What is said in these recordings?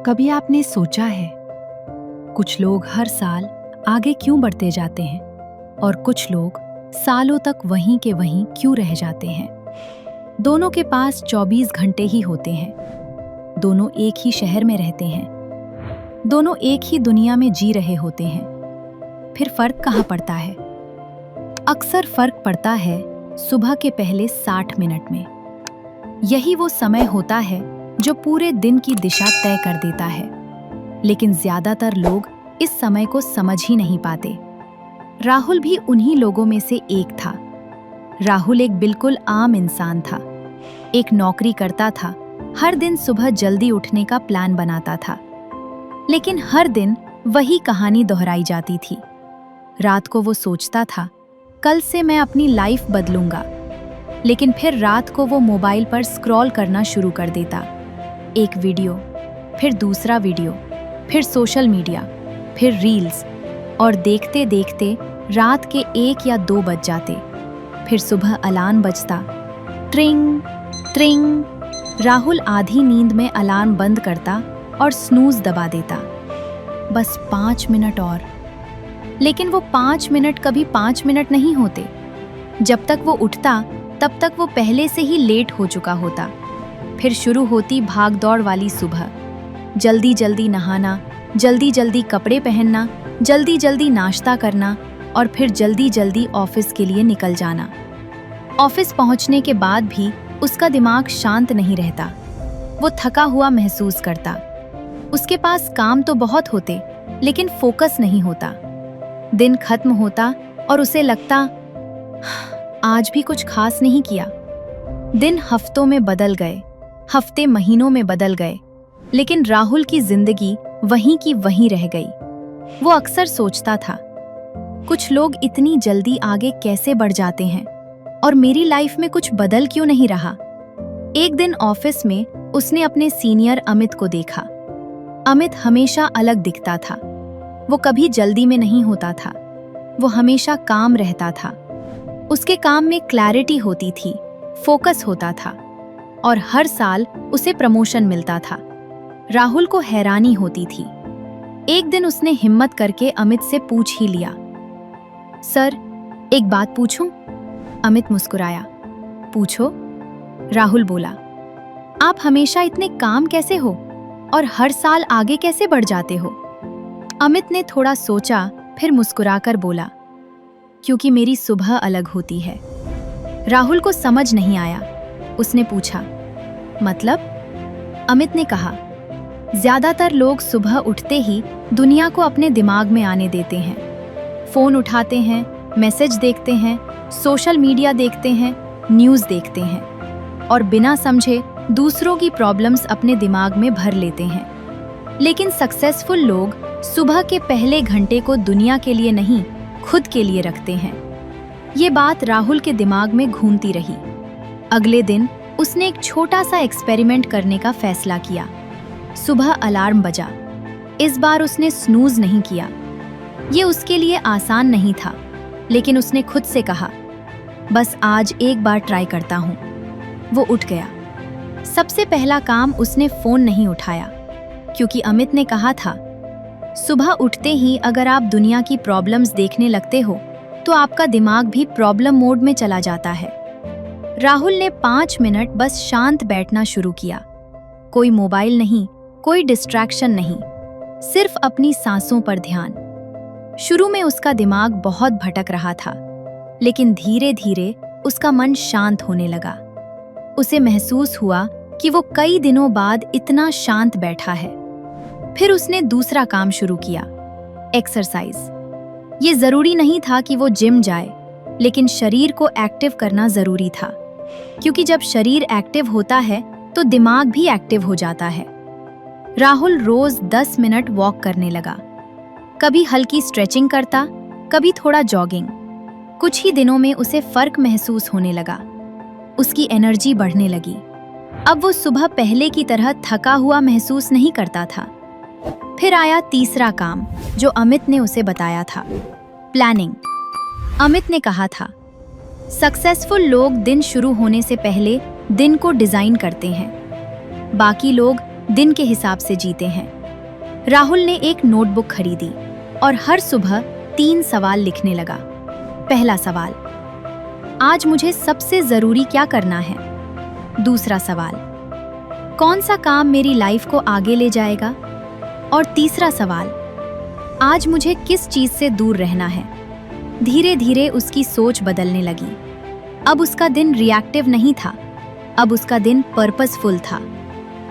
कभी आपने सोचा है कुछ लोग हर साल आगे क्यों बढ़ते जाते हैं और कुछ लोग सालों तक वहीं के वहीं क्यों रह जाते हैं? दोनों के पास 24 घंटे ही होते हैं, दोनों एक ही शहर में रहते हैं, दोनों एक ही दुनिया में जी रहे होते हैं। फिर फर्क कहाँ पड़ता है? अक्सर फर्क पड़ता है सुबह के पहले 60 मिनट में। यही वो समय होता है जो पूरे दिन की दिशा तय कर देता है, लेकिन ज्यादातर लोग इस समय को समझ ही नहीं पाते। राहुल भी उन्हीं लोगों में से एक था। राहुल एक बिल्कुल आम इंसान था, एक नौकरी करता था, हर दिन सुबह जल्दी उठने का प्लान बनाता था, लेकिन हर दिन वही कहानी दोहराई जाती थी। रात को वो सोचता था, कल से मैं अपनी लाइफ बदलूंगा, लेकिन फिर रात को वो मोबाइल पर स्क्रॉल करना शुरू कर देता। एक वीडियो, फिर दूसरा वीडियो, फिर सोशल मीडिया, फिर रील्स, और देखते देखते रात के 1 या 2 बज जाते। फिर सुबह अलार्म बजता, ट्रिंग ट्रिंग। राहुल आधी नींद में अलार्म बंद करता और स्नूज दबा देता। बस 5 मिनट और। लेकिन वो 5 मिनट कभी 5 मिनट नहीं होते। जब तक वो उठता तब तक वो पहले से ही लेट हो चुका होता। फिर शुरू होती भागदौड़ वाली सुबह। जल्दी जल्दी नहाना, जल्दी जल्दी कपड़े पहनना, जल्दी जल्दी नाश्ता करना और फिर जल्दी जल्दी ऑफिस के लिए निकल जाना। ऑफिस पहुंचने के बाद भी उसका दिमाग शांत नहीं रहता। वो थका हुआ महसूस करता। उसके पास काम तो बहुत होते, लेकिन फोकस नहीं होता। दिन खत्म होता और उसे लगता, आज भी कुछ खास नहीं किया। दिन हफ्तों में बदल गए, हफ्ते महीनों में बदल गए, लेकिन राहुल की जिंदगी वहीं की वहीं रह गई। वो अक्सर सोचता था, कुछ लोग इतनी जल्दी आगे कैसे बढ़ जाते हैं और मेरी लाइफ में कुछ बदल क्यों नहीं रहा। एक दिन ऑफिस में उसने अपने सीनियर अमित को देखा। अमित हमेशा अलग दिखता था। वो कभी जल्दी में नहीं होता था, वो हमेशा काम रहता था। उसके काम में क्लैरिटी होती थी, फोकस होता था, और हर साल उसे प्रमोशन मिलता था। राहुल को हैरानी होती थी। एक दिन उसने हिम्मत करके अमित से पूछ ही लिया, सर, एक बात पूछूं? अमित मुस्कुराया। पूछो, राहुल बोला। आप हमेशा इतने काम कैसे हो और हर साल आगे कैसे बढ़ जाते हो? अमित ने थोड़ा सोचा, फिर मुस्कुराकर बोला, क्योंकि मेरी सुबह अलग होती है। राहुल को समझ नहीं आया। उसने पूछा, मतलब? अमित ने कहा, ज्यादातर लोग सुबह उठते ही दुनिया को अपने दिमाग में आने देते हैं। फोन उठाते हैं, मैसेज देखते हैं, सोशल मीडिया देखते हैं, न्यूज़ देखते हैं, और बिना समझे दूसरों की प्रॉब्लम्स अपने दिमाग में भर लेते हैं। लेकिन सक्सेसफुल लोग सुबह के पहले घंटे को दुनिया के लिए नहीं, खुद के लिए रखते हैं। ये बात राहुल के दिमाग में घूमती रही। अगले दिन उसने एक छोटा सा एक्सपेरिमेंट करने का फैसला किया। सुबह अलार्म बजा। इस बार उसने स्नूज नहीं किया। ये उसके लिए आसान नहीं था, लेकिन उसने खुद से कहा, बस आज एक बार ट्राई करता हूँ। वो उठ गया। सबसे पहला काम उसने फोन नहीं उठाया, क्योंकि अमित ने कहा था, सुबह उठते ही अगर आप दुनिया की प्रॉब्लम्स देखने लगते हो तो आपका दिमाग भी प्रॉब्लम मोड में चला जाता है। राहुल ने 5 मिनट बस शांत बैठना शुरू किया। कोई मोबाइल नहीं, कोई डिस्ट्रैक्शन नहीं, सिर्फ अपनी सांसों पर ध्यान। शुरू में उसका दिमाग बहुत भटक रहा था, लेकिन धीरे धीरे उसका मन शांत होने लगा। उसे महसूस हुआ कि वो कई दिनों बाद इतना शांत बैठा है। फिर उसने दूसरा काम शुरू किया, एक्सरसाइज। ये जरूरी नहीं था कि वो जिम जाए, लेकिन शरीर को एक्टिव करना जरूरी था, क्योंकि जब शरीर एक्टिव होता है तो दिमाग भी एक्टिव हो जाता है। राहुल रोज 10 मिनट वॉक करने लगा। कभी हल्की स्ट्रेचिंग करता, कभी थोड़ा जॉगिंग। कुछ ही दिनों में उसे फर्क महसूस होने लगा। उसकी एनर्जी बढ़ने लगी। अब वो सुबह पहले की तरह थका हुआ महसूस नहीं करता था। फिर आया तीसरा काम जो अमित ने उसे बताया था, प्लानिंग। अमित ने कहा था, सक्सेसफुल लोग दिन शुरू होने से पहले दिन को डिजाइन करते हैं। बाकी लोग दिन के हिसाब से जीते हैं। राहुल ने एक नोटबुक खरीदी और हर सुबह 3 सवाल लिखने लगा। पहला सवाल, आज मुझे सबसे जरूरी क्या करना है? दूसरा सवाल, कौन सा काम मेरी लाइफ को आगे ले जाएगा? और तीसरा सवाल, आज मुझे किस चीज से दूर रहना है? धीरे धीरे उसकी सोच बदलने लगी। अब उसका दिन रिएक्टिव नहीं था, अब उसका दिन पर्पसफुल था।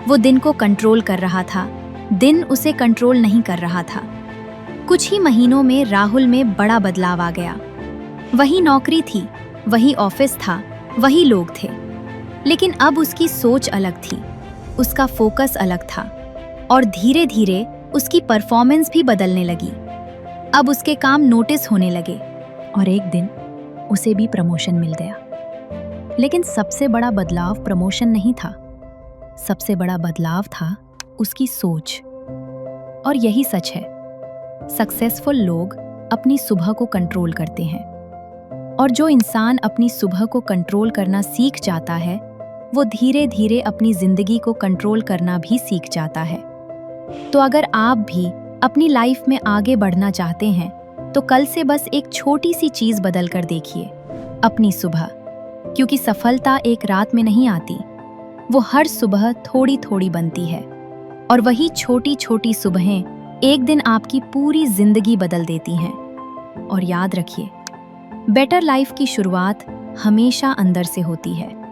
वो दिन को कंट्रोल कर रहा था, दिन उसे कंट्रोल नहीं कर रहा था। कुछ ही महीनों में राहुल में बड़ा बदलाव आ गया। वही नौकरी थी, वही ऑफिस था, वही लोग थे, लेकिन अब उसकी सोच अलग थी, उसका फोकस अलग था और धीरे धीरे उसकी परफॉर्मेंस भी बदलने लगी। अब उसके काम नोटिस होने लगे और एक दिन उसे भी प्रमोशन मिल गया। लेकिन सबसे बड़ा बदलाव प्रमोशन नहीं था, सबसे बड़ा बदलाव था उसकी सोच। और यही सच है, सक्सेसफुल लोग अपनी सुबह को कंट्रोल करते हैं, और जो इंसान अपनी सुबह को कंट्रोल करना सीख जाता है वो धीरे धीरे अपनी जिंदगी को कंट्रोल करना भी सीख जाता है। तो अगर आप भी अपनी लाइफ में आगे बढ़ना चाहते हैं तो कल से बस एक छोटी सी चीज बदल कर देखिए, अपनी सुबह। क्योंकि सफलता एक रात में नहीं आती, वो हर सुबह थोड़ी थोड़ी बनती है, और वही छोटी छोटी सुबहें एक दिन आपकी पूरी जिंदगी बदल देती हैं। और याद रखिए, बेटर लाइफ की शुरुआत हमेशा अंदर से होती है।